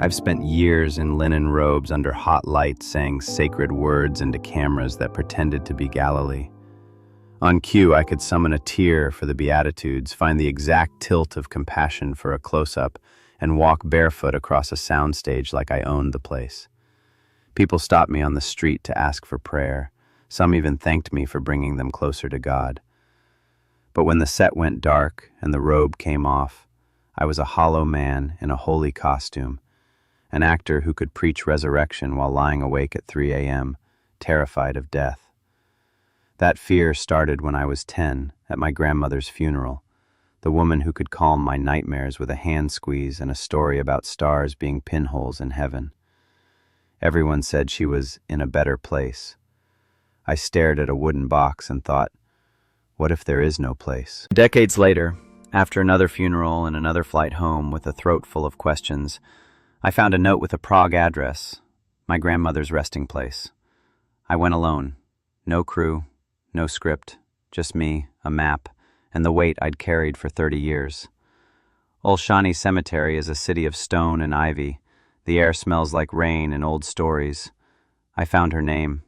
I've spent years in linen robes under hot lights saying sacred words into cameras that pretended to be Galilee. On cue, I could summon a tear for the Beatitudes, find the exact tilt of compassion for a close-up, and walk barefoot across a soundstage like I owned the place. People stopped me on the street to ask for prayer. Some even thanked me for bringing them closer to God. But when the set went dark and the robe came off, I was a hollow man in a holy costume, an actor who could preach resurrection while lying awake at 3 a.m., terrified of death. That fear started when I was 10, at my grandmother's funeral, the woman who could calm my nightmares with a hand squeeze and a story about stars being pinholes in heaven. Everyone said she was in a better place. I stared at a wooden box and thought, what if there is no place? Decades later, after another funeral and another flight home with a throat full of questions, I found a note with a Prague address, my grandmother's resting place. I went alone. No crew, no script, just me, a map, and the weight I'd carried for 30 years. Olshany Cemetery is a city of stone and ivy. The air smells like rain and old stories. I found her name.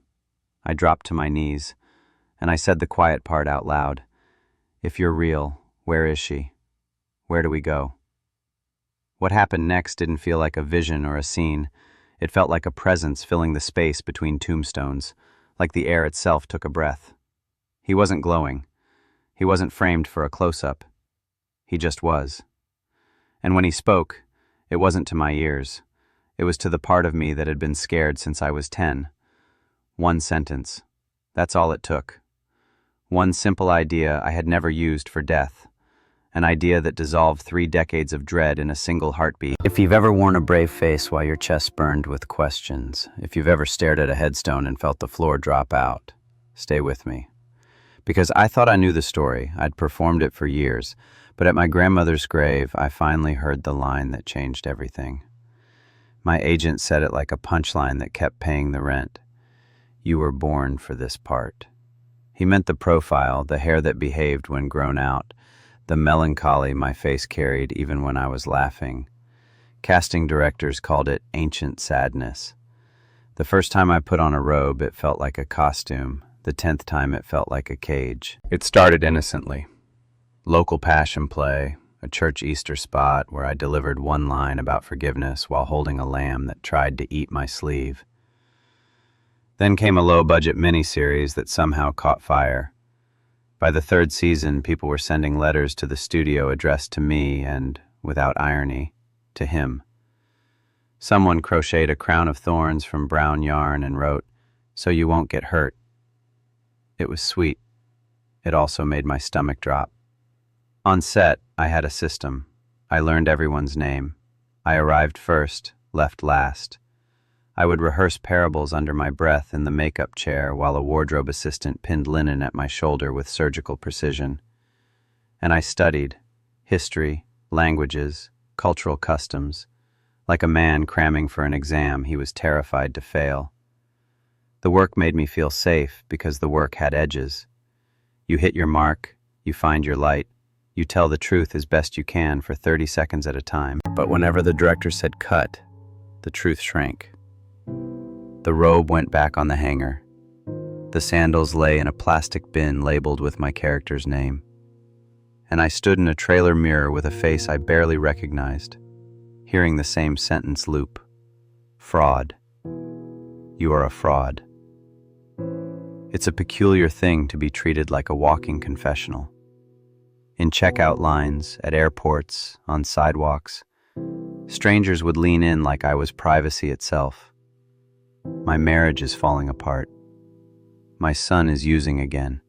I dropped to my knees, and I said the quiet part out loud. If you're real, where is she? Where do we go? What happened next didn't feel like a vision or a scene. It felt like a presence filling the space between tombstones, like the air itself took a breath. He wasn't glowing. He wasn't framed for a close-up. He just was. And when he spoke, it wasn't to my ears. It was to the part of me that had been scared since I was 10. One sentence. That's all it took. One simple idea I had never used for death. An idea that dissolved 3 decades of dread in a single heartbeat. If you've ever worn a brave face while your chest burned with questions, if you've ever stared at a headstone and felt the floor drop out, stay with me. Because I thought I knew the story. I'd performed it for years. But at my grandmother's grave, I finally heard the line that changed everything. My agent said it like a punchline that kept paying the rent. You were born for this part. He meant the profile, the hair that behaved when grown out, the melancholy my face carried even when I was laughing. Casting directors called it ancient sadness. The first time I put on a robe, it felt like a costume. The 10th time, it felt like a cage. It started innocently. Local passion play, a church Easter spot where I delivered one line about forgiveness while holding a lamb that tried to eat my sleeve. Then came a low-budget miniseries that somehow caught fire. By the 3rd season, people were sending letters to the studio addressed to me and, without irony, to him. Someone crocheted a crown of thorns from brown yarn and wrote, "So you won't get hurt." It was sweet. It also made my stomach drop. On set, I had a system. I learned everyone's name. I arrived first, left last. I would rehearse parables under my breath in the makeup chair while a wardrobe assistant pinned linen at my shoulder with surgical precision. And I studied history, languages, cultural customs. Like a man cramming for an exam, he was terrified to fail. The work made me feel safe because the work had edges. You hit your mark, you find your light, you tell the truth as best you can for 30 seconds at a time. But whenever the director said cut, the truth shrank. The robe went back on the hanger. The sandals lay in a plastic bin labeled with my character's name. And I stood in a trailer mirror with a face I barely recognized, hearing the same sentence loop. Fraud. You are a fraud. It's a peculiar thing to be treated like a walking confessional. In checkout lines, at airports, on sidewalks, strangers would lean in like I was privacy itself. My marriage is falling apart. My son is using again.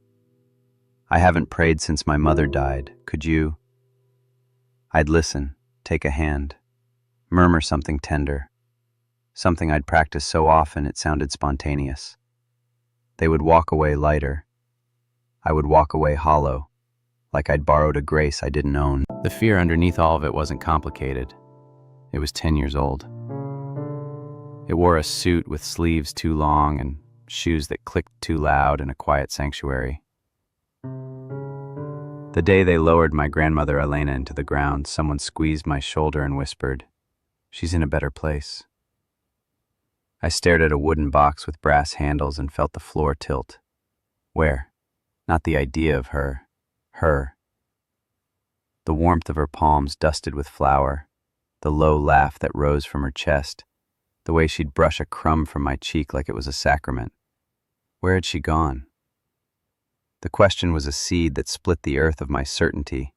I haven't prayed since my mother died. Could you? I'd listen, take a hand, murmur something tender, something I'd practiced so often it sounded spontaneous. They would walk away lighter. I would walk away hollow, like I'd borrowed a grace I didn't own. The fear underneath all of it wasn't complicated. It was 10 years old. It wore a suit with sleeves too long and shoes that clicked too loud in a quiet sanctuary. The day they lowered my grandmother Elena into the ground, someone squeezed my shoulder and whispered, She's in a better place. I stared at a wooden box with brass handles and felt the floor tilt. Where? Not the idea of her. Her. The warmth of her palms dusted with flour, the low laugh that rose from her chest, the way she'd brush a crumb from my cheek like it was a sacrament. Where had she gone? The question was a seed that split the earth of my certainty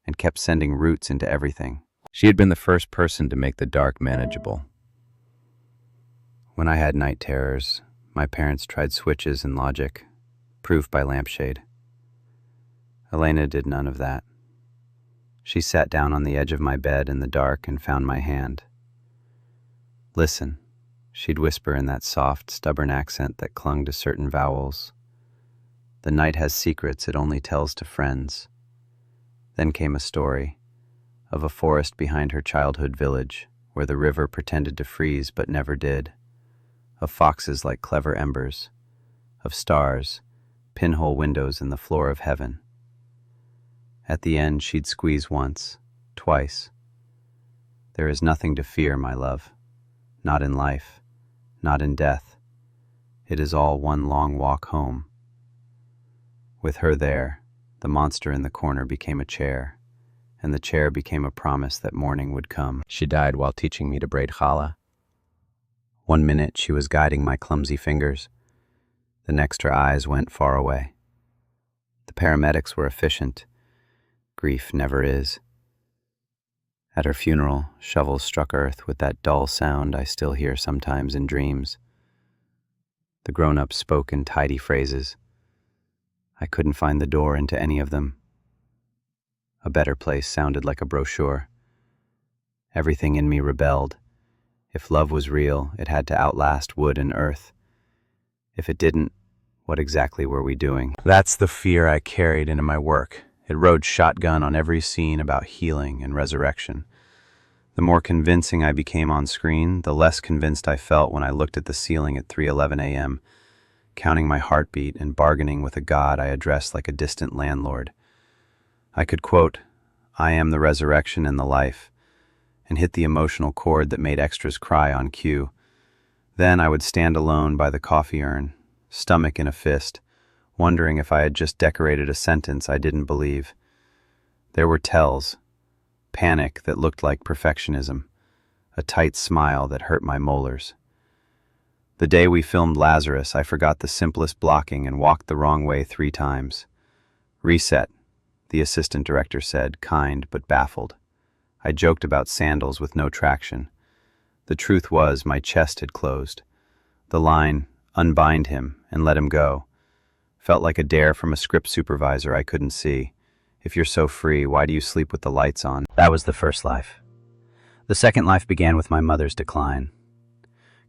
and kept sending roots into everything. She had been the first person to make the dark manageable. When I had night terrors, my parents tried switches and logic, proof by lampshade. Elena did none of that. She sat down on the edge of my bed in the dark and found my hand. Listen, she'd whisper in that soft, stubborn accent that clung to certain vowels. The night has secrets it only tells to friends. Then came a story of a forest behind her childhood village, where the river pretended to freeze but never did, of foxes like clever embers, of stars, pinhole windows in the floor of heaven. At the end, she'd squeeze once, twice. There is nothing to fear, my love, not in life, not in death. It is all one long walk home. With her there, the monster in the corner became a chair, and the chair became a promise that morning would come. She died while teaching me to braid challah. 1 minute she was guiding my clumsy fingers. The next her eyes went far away. The paramedics were efficient. Grief never is. At her funeral, shovels struck earth with that dull sound I still hear sometimes in dreams. The grown-ups spoke in tidy phrases. I couldn't find the door into any of them. A better place sounded like a brochure. Everything in me rebelled. If love was real, it had to outlast wood and earth. If it didn't, what exactly were we doing? That's the fear I carried into my work. It rode shotgun on every scene about healing and resurrection. The more convincing I became on screen, the less convinced I felt when I looked at the ceiling at 3:11 a.m., counting my heartbeat and bargaining with a God I addressed like a distant landlord. I could quote, "I am the resurrection and the life," and hit the emotional chord that made extras cry on cue. Then I would stand alone by the coffee urn, stomach in a fist, wondering if I had just decorated a sentence I didn't believe. There were tells, panic that looked like perfectionism, a tight smile that hurt my molars. The day we filmed Lazarus, I forgot the simplest blocking and walked the wrong way 3 times. "Reset," the assistant director said, kind but baffled. I joked about sandals with no traction. The truth was my chest had closed. The line, "Unbind him and let him go," felt like a dare from a script supervisor I couldn't see. If you're so free, why do you sleep with the lights on? That was the first life. The second life began with my mother's decline.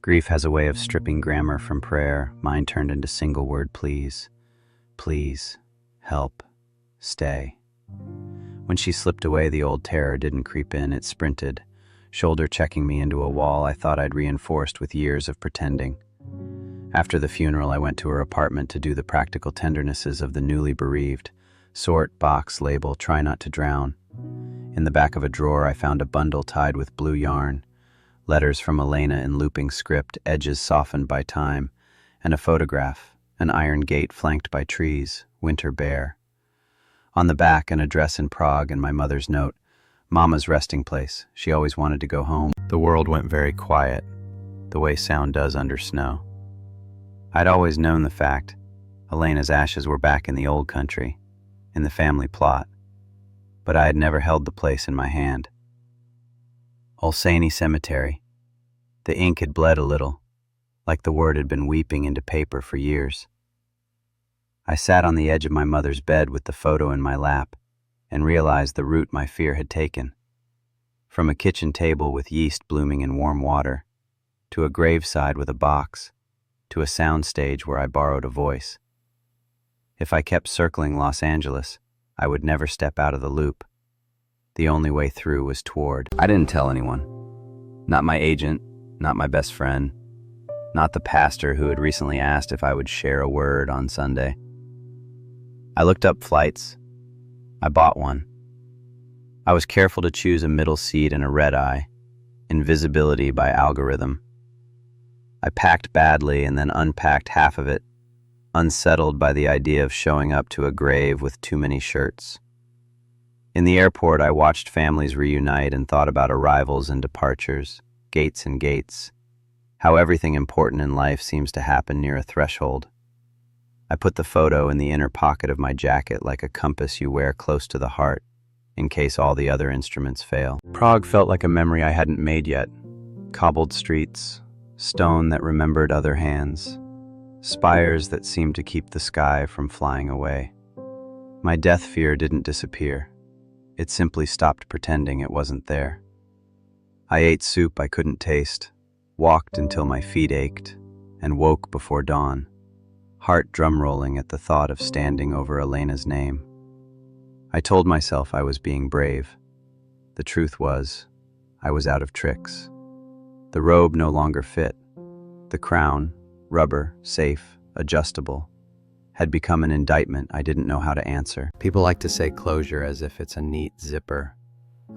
Grief has a way of stripping grammar from prayer. Mine turned into single word please. Please, help, stay. When she slipped away, the old terror didn't creep in, it sprinted, shoulder checking me into a wall I thought I'd reinforced with years of pretending. After the funeral, I went to her apartment to do the practical tendernesses of the newly bereaved. Sort, box, label, try not to drown. In the back of a drawer, I found a bundle tied with blue yarn, letters from Elena in looping script, edges softened by time, and a photograph, an iron gate flanked by trees, winter bare. On the back, an address in Prague and my mother's note, Mama's resting place. She always wanted to go home. The world went very quiet, the way sound does under snow. I'd always known the fact. Elena's ashes were back in the old country, in the family plot, but I had never held the place in my hand. Olsani Cemetery. The ink had bled a little, like the word had been weeping into paper for years. I sat on the edge of my mother's bed with the photo in my lap and realized the route my fear had taken. From a kitchen table with yeast blooming in warm water, to a graveside with a box, to a sound stage where I borrowed a voice. If I kept circling Los Angeles, I would never step out of the loop. The only way through was toward. I didn't tell anyone. Not my agent, not my best friend, not the pastor who had recently asked if I would share a word on Sunday. I looked up flights. I bought one. I was careful to choose a middle seat and a red-eye, invisibility by algorithm. I packed badly and then unpacked half of it, unsettled by the idea of showing up to a grave with too many shirts. In the airport, I watched families reunite and thought about arrivals and departures, gates and gates, how everything important in life seems to happen near a threshold. I put the photo in the inner pocket of my jacket like a compass you wear close to the heart, in case all the other instruments fail. Prague felt like a memory I hadn't made yet. Cobbled streets, stone that remembered other hands, spires that seemed to keep the sky from flying away. My death fear didn't disappear. It simply stopped pretending it wasn't there. I ate soup I couldn't taste, walked until my feet ached, and woke before dawn, heart drum-rolling at the thought of standing over Elena's name. I told myself I was being brave. The truth was, I was out of tricks. The robe no longer fit. The crown, rubber, safe, adjustable, had become an indictment I didn't know how to answer. People like to say closure as if it's a neat zipper.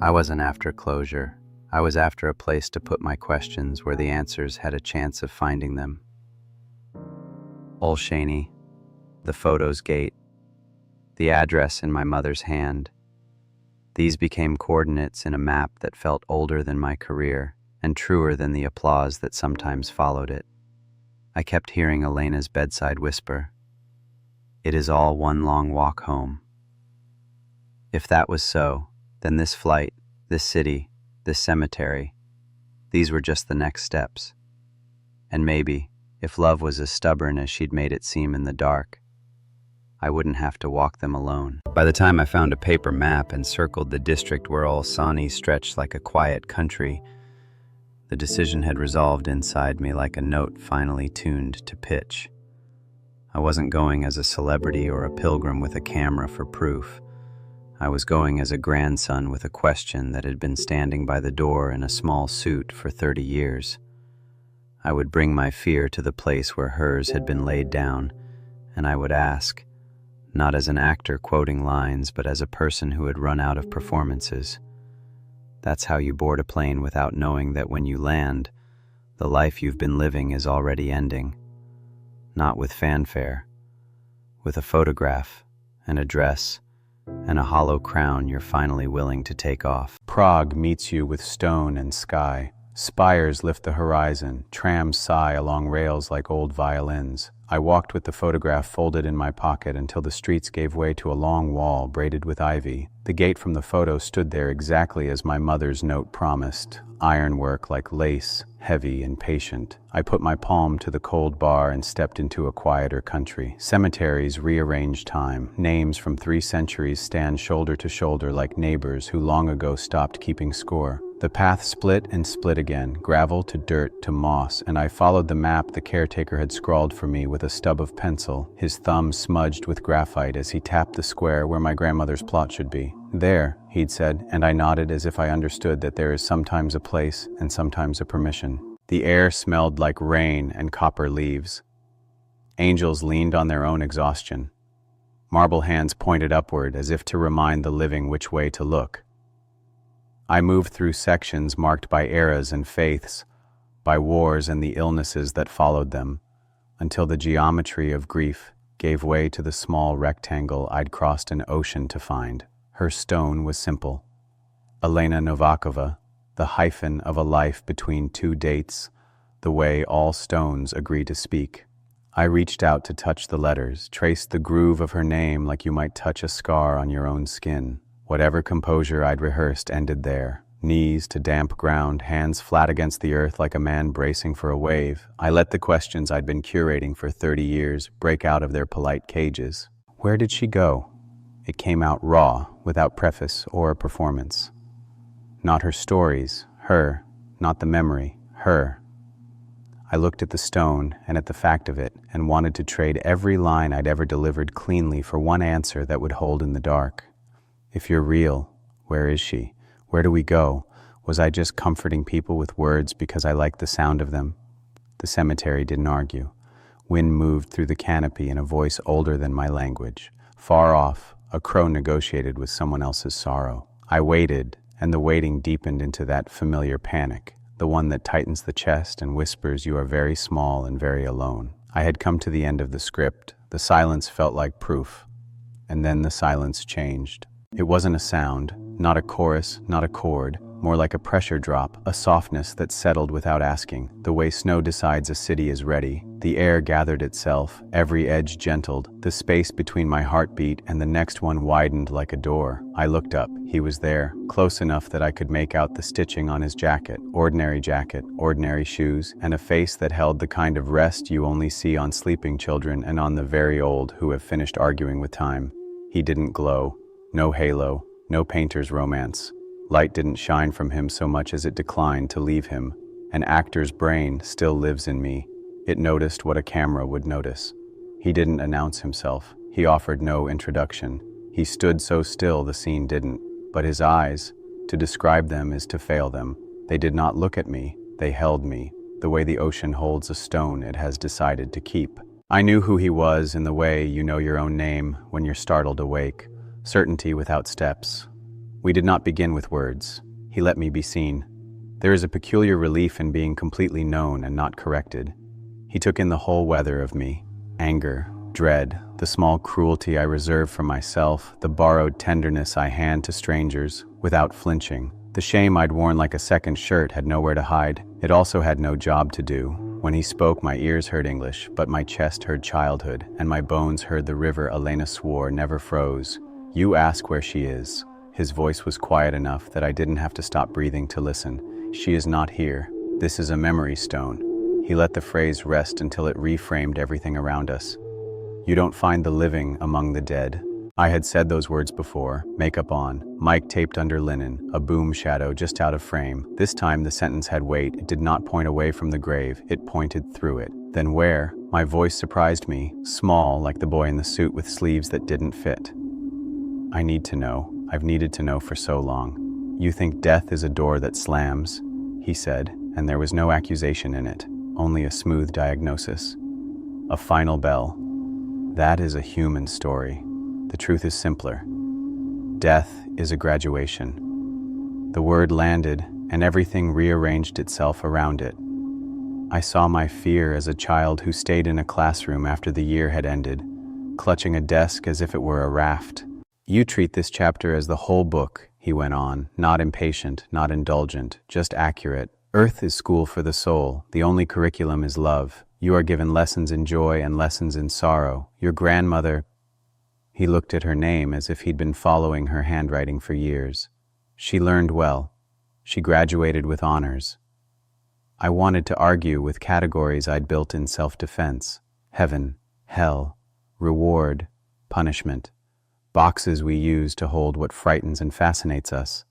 I wasn't after closure. I was after a place to put my questions where the answers had a chance of finding them. Olshaney, the photo's gate, the address in my mother's hand. These became coordinates in a map that felt older than my career and truer than the applause that sometimes followed it. I kept hearing Elena's bedside whisper, "It is all one long walk home." If that was so, then this flight, this city, this cemetery, these were just the next steps. And maybe, if love was as stubborn as she'd made it seem in the dark, I wouldn't have to walk them alone. By the time I found a paper map and circled the district where Olsani stretched like a quiet country, the decision had resolved inside me like a note finally tuned to pitch. I wasn't going as a celebrity or a pilgrim with a camera for proof. I was going as a grandson with a question that had been standing by the door in a small suit for 30 years. I would bring my fear to the place where hers had been laid down, and I would ask, not as an actor quoting lines, but as a person who had run out of performances. That's how you board a plane without knowing that when you land, the life you've been living is already ending. Not with fanfare, with a photograph, an address, and a hollow crown you're finally willing to take off. Prague meets you with stone and sky. Spires lift the horizon, trams sigh along rails like old violins. I walked with the photograph folded in my pocket until the streets gave way to a long wall braided with ivy. The gate from the photo stood there exactly as my mother's note promised, ironwork like lace, heavy and patient. I put my palm to the cold bar and stepped into a quieter country. Cemeteries rearrange time. Names from 3 centuries stand shoulder to shoulder like neighbors who long ago stopped keeping score. The path split and split again, gravel to dirt to moss, and I followed the map the caretaker had scrawled for me with a stub of pencil, his thumb smudged with graphite as he tapped the square where my grandmother's plot should be. "There," he'd said, and I nodded as if I understood that there is sometimes a place and sometimes a permission. The air smelled like rain and copper leaves. Angels leaned on their own exhaustion. Marble hands pointed upward as if to remind the living which way to look. I moved through sections marked by eras and faiths, by wars and the illnesses that followed them, until the geometry of grief gave way to the small rectangle I'd crossed an ocean to find. Her stone was simple. Elena Novakova, the hyphen of a life between 2 dates, the way all stones agree to speak. I reached out to touch the letters, traced the groove of her name like you might touch a scar on your own skin. Whatever composure I'd rehearsed ended there. Knees to damp ground, hands flat against the earth like a man bracing for a wave. I let the questions I'd been curating for 30 years break out of their polite cages. Where did she go? It came out raw, without preface or performance. Not her stories, her. Not the memory, her. I looked at the stone and at the fact of it and wanted to trade every line I'd ever delivered cleanly for one answer that would hold in the dark. If you're real, where is she? Where do we go? Was I just comforting people with words because I liked the sound of them? The cemetery didn't argue. Wind moved through the canopy in a voice older than my language. Far off, a crow negotiated with someone else's sorrow. I waited, and the waiting deepened into that familiar panic. the one that tightens the chest and whispers you are very small and very alone. I had come to the end of the script. The silence felt like proof. And then the silence changed. It wasn't a sound, not a chorus, not a chord, more like a pressure drop, a softness that settled without asking. The way snow decides a city is ready. The air gathered itself, every edge gentled. The space between my heartbeat and the next one widened like a door. I looked up. He was there, close enough that I could make out the stitching on his jacket, ordinary shoes, and a face that held the kind of rest you only see on sleeping children and on the very old who have finished arguing with time. He didn't glow. No halo, no painter's romance. Light didn't shine from him so much as it declined to leave him. An actor's brain still lives in me. It noticed what a camera would notice. He didn't announce himself. He offered no introduction. He stood so still the scene didn't. But his eyes, to describe them is to fail them. They did not look at me. They held me, the way the ocean holds a stone it has decided to keep. I knew who he was in the way you know your own name when you're startled awake. Certainty without steps. We did not begin with words. He let me be seen. There is a peculiar relief in being completely known and not corrected. He took in the whole weather of me. Anger, dread, the small cruelty I reserve for myself, the borrowed tenderness I hand to strangers, without flinching. The shame I'd worn like a second shirt had nowhere to hide. It also had no job to do. When he spoke, my ears heard English, but my chest heard childhood, and my bones heard the river Elena swore never froze. You ask where she is. His voice was quiet enough that I didn't have to stop breathing to listen. She is not here. This is a memory stone. He let the phrase rest until it reframed everything around us. You don't find the living among the dead. I had said those words before, makeup on, mic taped under linen, a boom shadow just out of frame. This time the sentence had weight. It did not point away from the grave. It pointed through it. Then where? My voice surprised me, small like the boy in the suit with sleeves that didn't fit. I need to know. I've needed to know for so long. You think death is a door that slams, he said, and there was no accusation in it, only a smooth diagnosis. A final bell. That is a human story. The truth is simpler. Death is a graduation. The word landed, and everything rearranged itself around it. I saw my fear as a child who stayed in a classroom after the year had ended, clutching a desk as if it were a raft. You treat this chapter as the whole book, he went on, not impatient, not indulgent, just accurate. Earth is school for the soul. The only curriculum is love. You are given lessons in joy and lessons in sorrow. Your grandmother... He looked at her name as if he'd been following her handwriting for years. She learned well. She graduated with honors. I wanted to argue with categories I'd built in self-defense. Heaven, hell, reward, punishment. Boxes we use to hold what frightens and fascinates us.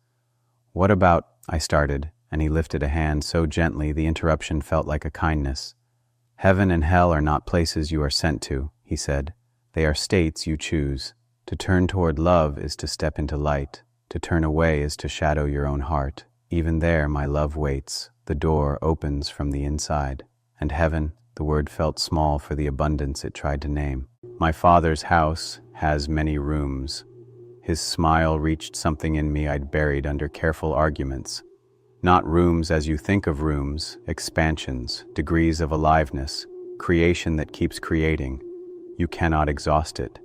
What about, I started, and he lifted a hand so gently the interruption felt like a kindness. Heaven and hell are not places you are sent to, he said. They are states you choose. To turn toward love is to step into light. To turn away is to shadow your own heart. Even there my love waits. The door opens from the inside. And heaven, the word felt small for the abundance it tried to name. My father's house has many rooms. His smile reached something in me I'd buried under careful arguments. Not rooms as you think of rooms, expansions, degrees of aliveness, creation that keeps creating. You cannot exhaust it.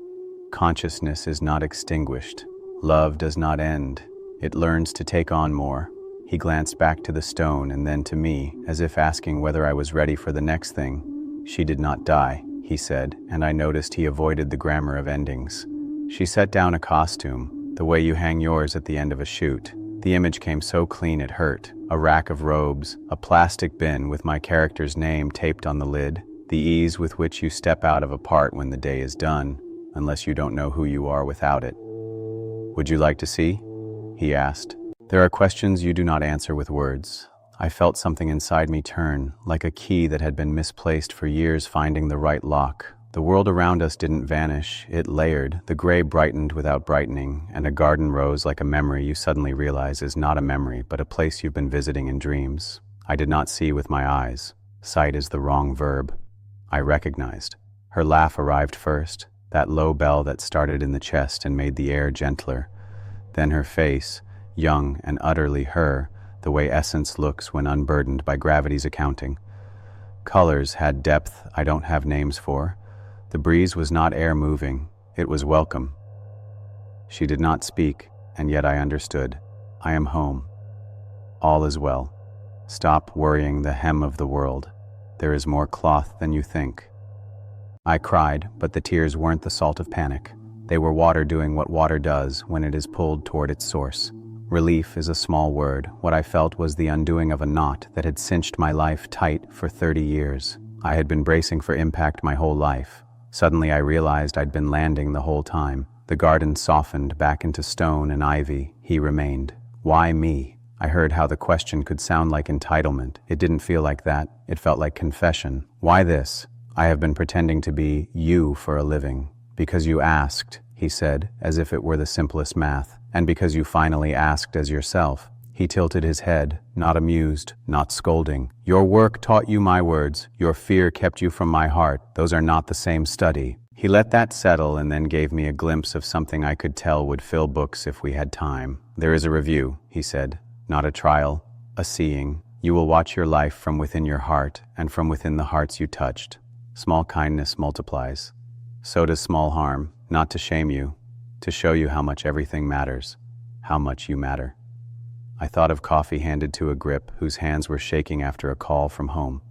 Consciousness is not extinguished. Love does not end. It learns to take on more. He glanced back to the stone and then to me, as if asking whether I was ready for the next thing. She did not die, he said, and I noticed he avoided the grammar of endings. She set down a costume, the way you hang yours at the end of a shoot. The image came so clean it hurt. A rack of robes, a plastic bin with my character's name taped on the lid, the ease with which you step out of a part when the day is done, unless you don't know who you are without it. Would you like to see? He asked. There are questions you do not answer with words. I felt something inside me turn, like a key that had been misplaced for years finding the right lock. The world around us didn't vanish, it layered. The gray brightened without brightening, and a garden rose like a memory you suddenly realize is not a memory, but a place you've been visiting in dreams. I did not see with my eyes. Sight is the wrong verb. I recognized. Her laugh arrived first, that low bell that started in the chest and made the air gentler. Then her face, young and utterly her, the way essence looks when unburdened by gravity's accounting. Colors had depth I don't have names for. The breeze was not air moving, it was welcome. She did not speak, and yet I understood. I am home. All is well. Stop worrying the hem of the world. There is more cloth than you think. I cried, but the tears weren't the salt of panic. They were water doing what water does when it is pulled toward its source. Relief is a small word. What I felt was the undoing of a knot that had cinched my life tight for 30 years. I had been bracing for impact my whole life. Suddenly I realized I'd been landing the whole time. The garden softened back into stone and ivy. He remained. Why me? I heard how the question could sound like entitlement. It didn't feel like that. It felt like confession. Why this? I have been pretending to be you for a living. Because you asked, he said, as if it were the simplest math. And because you finally asked as yourself. He tilted his head, not amused, not scolding. Your work taught you my words. Your fear kept you from my heart. Those are not the same study. He let that settle and then gave me a glimpse of something I could tell would fill books if we had time. There is a review, he said. Not a trial, a seeing. You will watch your life from within your heart and from within the hearts you touched. Small kindness multiplies. So does small harm, not to shame you, to show you how much everything matters, how much you matter. I thought of coffee handed to a grip whose hands were shaking after a call from home,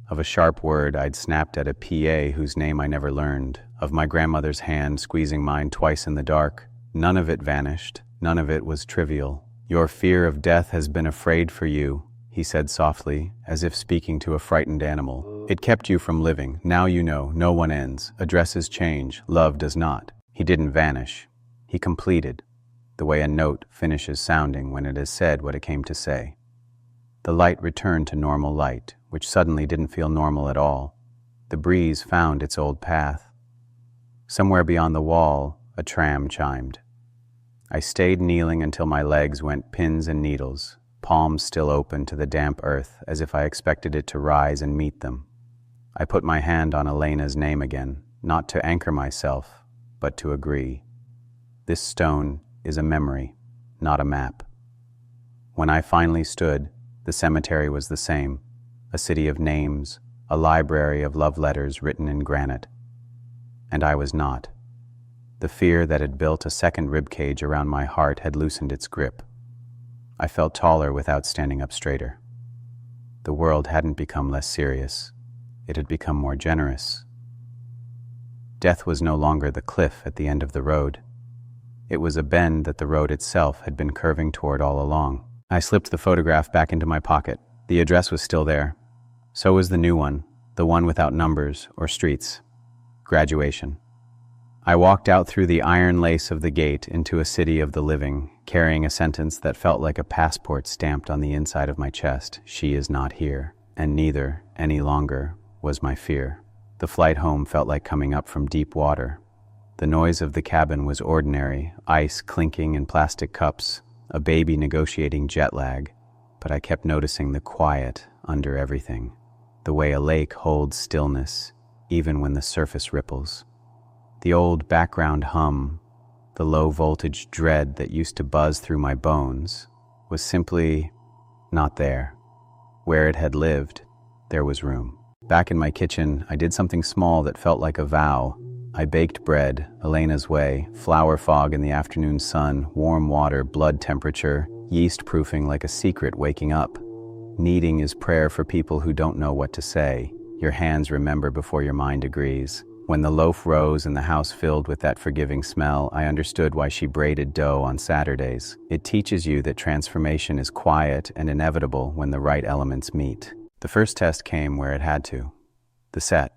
of a sharp word I'd snapped at a PA whose name I never learned, of my grandmother's hand squeezing mine twice in the dark. None of it vanished, none of it was trivial. Your fear of death has been afraid for you, he said softly, as if speaking to a frightened animal. It kept you from living. Now you know, no one ends. Addresses change, love does not. He didn't vanish. He completed, the way a note finishes sounding when it has said what it came to say. The light returned to normal light, which suddenly didn't feel normal at all. The breeze found its old path. Somewhere beyond the wall, a tram chimed. I stayed kneeling until my legs went pins and needles, palms still open to the damp earth as if I expected it to rise and meet them. I put my hand on Elena's name again, not to anchor myself, but to agree. This stone is a memory, not a map. When I finally stood, the cemetery was the same, a city of names, a library of love letters written in granite. And I was not. The fear that had built a second ribcage around my heart had loosened its grip. I felt taller without standing up straighter. The world hadn't become less serious. It had become more generous. Death was no longer the cliff at the end of the road. It was a bend that the road itself had been curving toward all along. I slipped the photograph back into my pocket. The address was still there. So was the new one, the one without numbers or streets. Graduation. I walked out through the iron lace of the gate into a city of the living, carrying a sentence that felt like a passport stamped on the inside of my chest. She is not here, and neither, any longer, was my fear. The flight home felt like coming up from deep water. The noise of the cabin was ordinary, ice clinking in plastic cups, a baby negotiating jet lag, but I kept noticing the quiet under everything, the way a lake holds stillness, even when the surface ripples. The old background hum, the low-voltage dread that used to buzz through my bones, was simply not there. Where it had lived, there was room. Back in my kitchen, I did something small that felt like a vow. I baked bread, Elena's way, flour fog in the afternoon sun, warm water, blood temperature, yeast-proofing like a secret waking up. Kneading is prayer for people who don't know what to say. Your hands remember before your mind agrees. When the loaf rose and the house filled with that forgiving smell, I understood why she braided dough on Saturdays. It teaches you that transformation is quiet and inevitable when the right elements meet. The first test came where it had to. The set.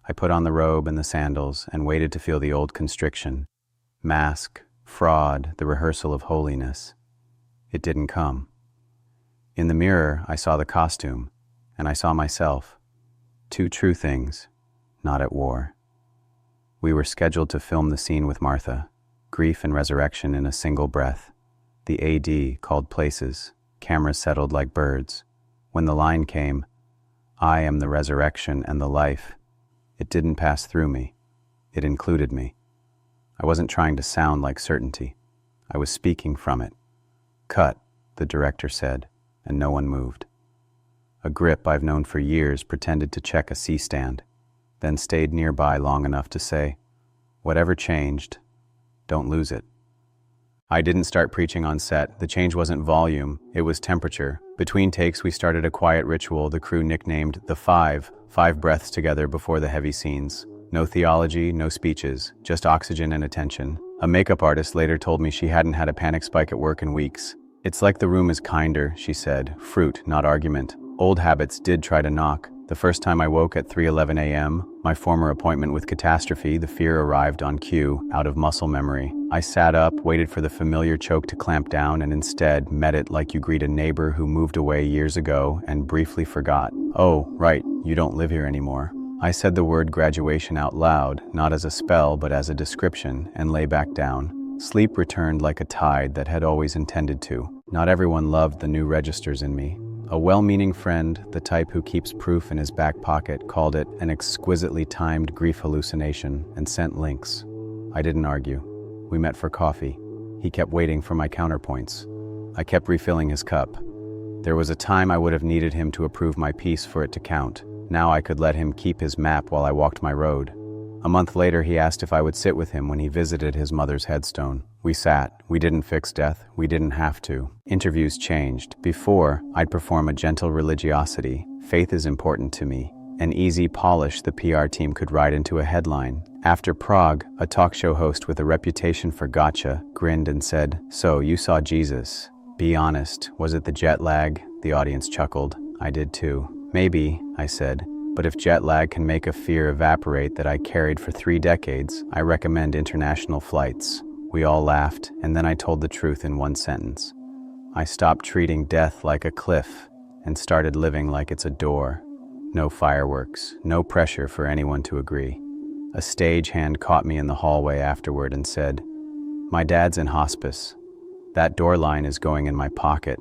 I put on the robe and the sandals and waited to feel the old constriction. Mask, fraud, the rehearsal of holiness. It didn't come. In the mirror, I saw the costume, and I saw myself. Two true things, not at war. We were scheduled to film the scene with Martha, grief and resurrection in a single breath. The AD called places, cameras settled like birds. When the line came, I am the resurrection and the life, it didn't pass through me. It included me. I wasn't trying to sound like certainty. I was speaking from it. Cut, the director said. and no one moved. A grip I've known for years pretended to check a C-stand, then stayed nearby long enough to say, "Whatever changed, don't lose it." I didn't start preaching on set. The change wasn't volume, it was temperature. Between takes, we started a quiet ritual the crew nicknamed the five breaths together before the heavy scenes. No theology, no speeches, just oxygen and attention. A makeup artist later told me she hadn't had a panic spike at work in weeks. "It's like the room is kinder," she said. "Fruit, not argument." Old habits did try to knock. The first time I woke at 3:11 a.m., my former appointment with catastrophe, the fear arrived on cue, out of muscle memory. I sat up, waited for the familiar choke to clamp down, and instead met it like you greet a neighbor who moved away years ago and briefly forgot. "Oh, right, you don't live here anymore." I said the word graduation out loud, not as a spell but as a description, and lay back down. Sleep returned like a tide that had always intended to. Not everyone loved the new registers in me. A well-meaning friend, the type who keeps proof in his back pocket, called it an exquisitely timed grief hallucination and sent links. I didn't argue. We met for coffee. He kept waiting for my counterpoints. I kept refilling his cup. There was a time I would have needed him to approve my piece for it to count. Now I could let him keep his map while I walked my road. A month later, he asked if I would sit with him when he visited his mother's headstone. We sat. We didn't fix death. We didn't have to. Interviews changed. Before, I'd perform a gentle religiosity. Faith is important to me. An easy polish the PR team could write into a headline. After Prague, a talk show host with a reputation for gotcha grinned and said, "So, you saw Jesus. Be honest, was it the jet lag?" The audience chuckled. I did too. "Maybe," I said. "But if jet lag can make a fear evaporate that I carried for 3 decades, I recommend international flights." We all laughed, and then I told the truth in one sentence. I stopped treating death like a cliff and started living like it's a door. No fireworks, no pressure for anyone to agree. A stagehand caught me in the hallway afterward and said, "My dad's in hospice. That door line is going in my pocket."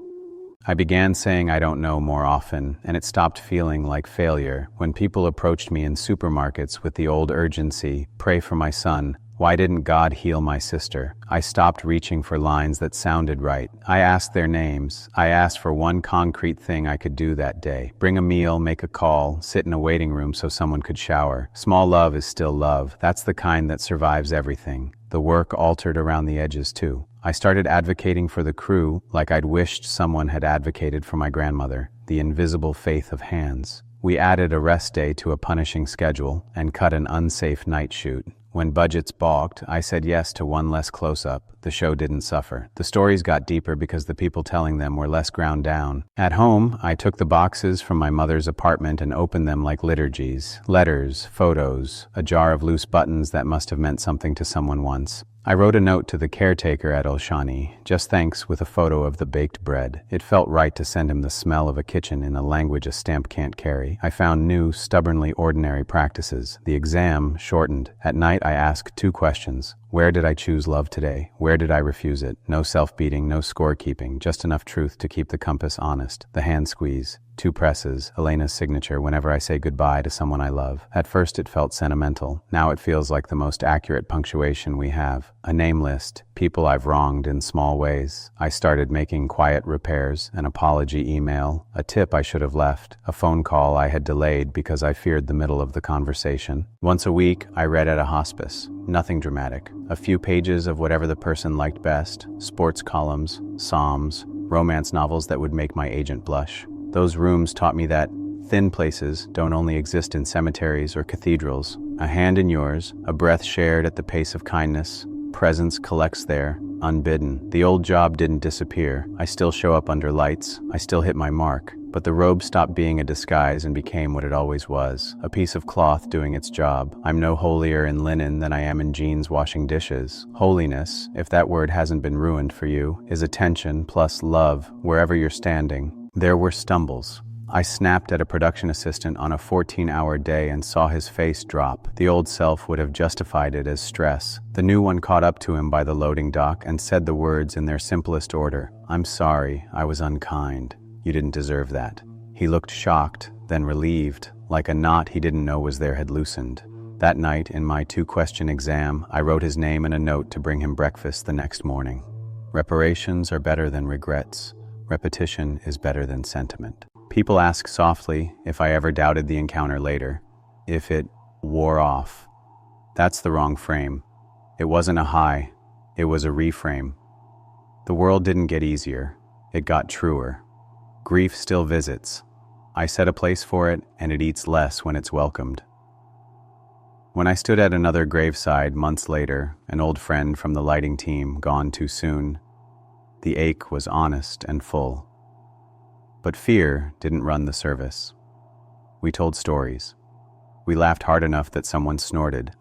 I began saying I don't know more often, and it stopped feeling like failure. When people approached me in supermarkets with the old urgency, "Pray for my son. Why didn't God heal my sister?" I stopped reaching for lines that sounded right. I asked their names. I asked for one concrete thing I could do that day. Bring a meal, make a call, sit in a waiting room so someone could shower. Small love is still love. That's the kind that survives everything. The work altered around the edges too. I started advocating for the crew like I'd wished someone had advocated for my grandmother, the invisible faith of hands. We added a rest day to a punishing schedule and cut an unsafe night shoot. When budgets balked, I said yes to one less close-up. The show didn't suffer. The stories got deeper because the people telling them were less ground down. At home, I took the boxes from my mother's apartment and opened them like liturgies. Letters, photos, a jar of loose buttons that must have meant something to someone once. I wrote a note to the caretaker at Olshani, just thanks with a photo of the baked bread. It felt right to send him the smell of a kitchen in a language a stamp can't carry. I found new, stubbornly ordinary practices. The exam shortened. At night, I asked 2 questions. Where did I choose love today? Where did I refuse it? No self-beating, no scorekeeping, just enough truth to keep the compass honest. The hand squeeze. 2 presses, Elena's signature whenever I say goodbye to someone I love. At first it felt sentimental. Now it feels like the most accurate punctuation we have. A name list, people I've wronged in small ways. I started making quiet repairs, an apology email, a tip I should have left, a phone call I had delayed because I feared the middle of the conversation. Once a week, I read at a hospice. Nothing dramatic. A few pages of whatever the person liked best, sports columns, psalms, romance novels that would make my agent blush. Those rooms taught me that thin places don't only exist in cemeteries or cathedrals. A hand in yours, a breath shared at the pace of kindness, presence collects there, unbidden. The old job didn't disappear. I still show up under lights. I still hit my mark. But the robe stopped being a disguise and became what it always was, a piece of cloth doing its job. I'm no holier in linen than I am in jeans washing dishes. Holiness, if that word hasn't been ruined for you, is attention plus love wherever you're standing. There were stumbles. I snapped at a production assistant on a 14-hour day and saw his face drop. The old self would have justified it as stress. The new one caught up to him by the loading dock and said the words in their simplest order. "I'm sorry, I was unkind. You didn't deserve that." He looked shocked, then relieved, like a knot he didn't know was there had loosened. That night, in my 2-question exam, I wrote his name in a note to bring him breakfast the next morning. Reparations are better than regrets. Repetition is better than sentiment. People ask softly if I ever doubted the encounter later, if it wore off. That's the wrong frame. It wasn't a high, it was a reframe. The world didn't get easier, it got truer. Grief still visits. I set a place for it, and it eats less when it's welcomed. When I stood at another graveside months later, an old friend from the lighting team gone too soon, the ache was honest and full. But fear didn't run the service. We told stories. We laughed hard enough that someone snorted.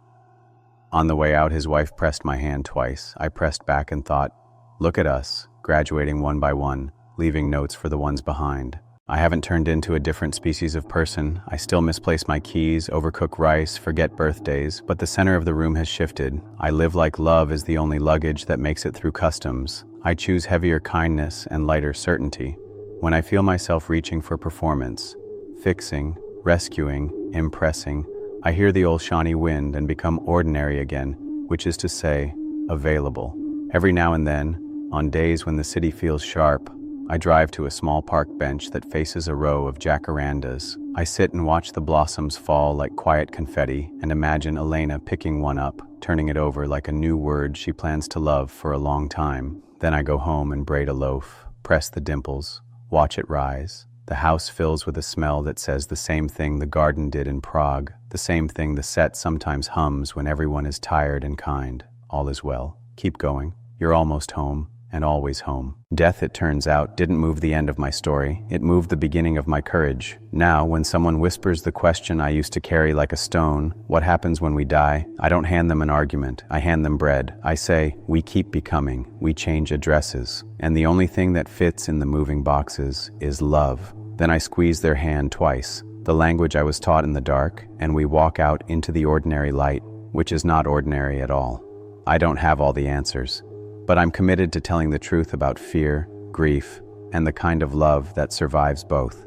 On the way out, his wife pressed my hand twice. I pressed back and thought, look at us, graduating one by one, leaving notes for the ones behind. I haven't turned into a different species of person. I still misplace my keys, overcook rice, forget birthdays, but the center of the room has shifted. I live like love is the only luggage that makes it through customs. I choose heavier kindness and lighter certainty. When I feel myself reaching for performance, fixing, rescuing, impressing, I hear the old Shawnee wind and become ordinary again, which is to say, available. Every now and then, on days when the city feels sharp, I drive to a small park bench that faces a row of jacarandas. I sit and watch the blossoms fall like quiet confetti and imagine Elena picking one up, turning it over like a new word she plans to love for a long time. Then I go home and braid a loaf, press the dimples, watch it rise. The house fills with a smell that says the same thing the garden did in Prague, the same thing the set sometimes hums when everyone is tired and kind. All is well. Keep going. You're almost home. And always home. Death, it turns out, didn't move the end of my story. It moved the beginning of my courage. Now, when someone whispers the question I used to carry like a stone, what happens when we die? I don't hand them an argument. I hand them bread. I say, we keep becoming. We change addresses. And the only thing that fits in the moving boxes is love. Then I squeeze their hand twice, the language I was taught in the dark, and we walk out into the ordinary light, which is not ordinary at all. I don't have all the answers. But I'm committed to telling the truth about fear, grief, and the kind of love that survives both.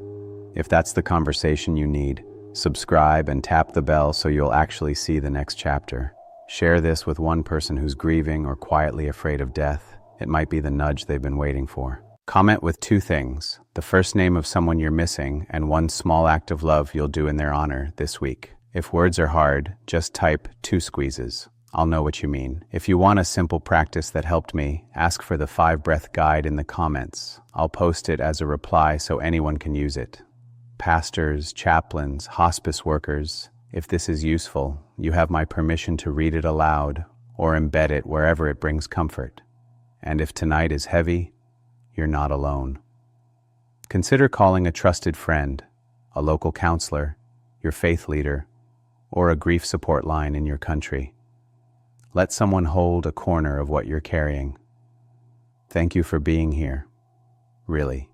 If that's the conversation you need, subscribe and tap the bell so you'll actually see the next chapter. Share this with one person who's grieving or quietly afraid of death. It might be the nudge they've been waiting for. Comment with 2 things, the first name of someone you're missing and one small act of love you'll do in their honor this week. If words are hard, just type 2 squeezes. I'll know what you mean. If you want a simple practice that helped me, ask for the 5-breath guide in the comments. I'll post it as a reply so anyone can use it. Pastors, chaplains, hospice workers, if this is useful, you have my permission to read it aloud or embed it wherever it brings comfort. And if tonight is heavy, you're not alone. Consider calling a trusted friend, a local counselor, your faith leader, or a grief support line in your country. Let someone hold a corner of what you're carrying. Thank you for being here. Really.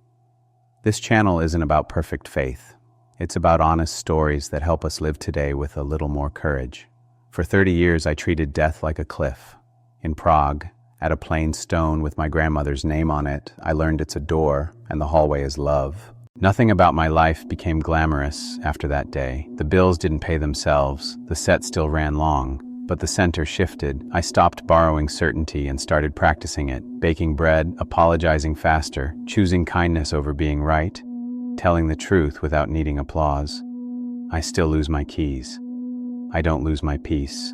This channel isn't about perfect faith. It's about honest stories that help us live today with a little more courage. For 30 years, I treated death like a cliff. In Prague, at a plain stone with my grandmother's name on it, I learned it's a door and the hallway is love. Nothing about my life became glamorous after that day. The bills didn't pay themselves. The set still ran long. But the center shifted. I stopped borrowing certainty and started practicing it, baking bread, apologizing faster, choosing kindness over being right, telling the truth without needing applause. I still lose my keys. I don't lose my peace.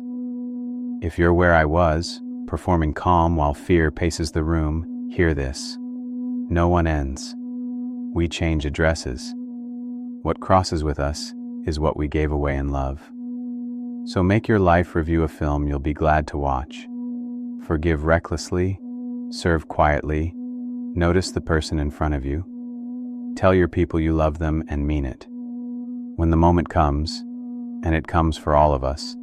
If you're where I was, performing calm while fear paces the room, hear this. No one ends. We change addresses. What crosses with us is what we gave away in love. So make your life review a film you'll be glad to watch. Forgive recklessly, serve quietly, notice the person in front of you. Tell your people you love them and mean it. When the moment comes, and it comes for all of us,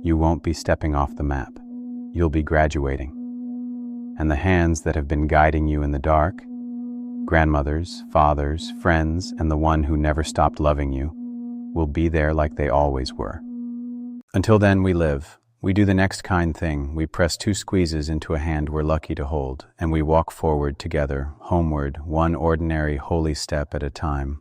you won't be stepping off the map. You'll be graduating. And the hands that have been guiding you in the dark, grandmothers, fathers, friends, and the one who never stopped loving you, will be there like they always were. Until then, we live. We do the next kind thing. We press 2 squeezes into a hand we're lucky to hold, and we walk forward together, homeward, one ordinary holy step at a time.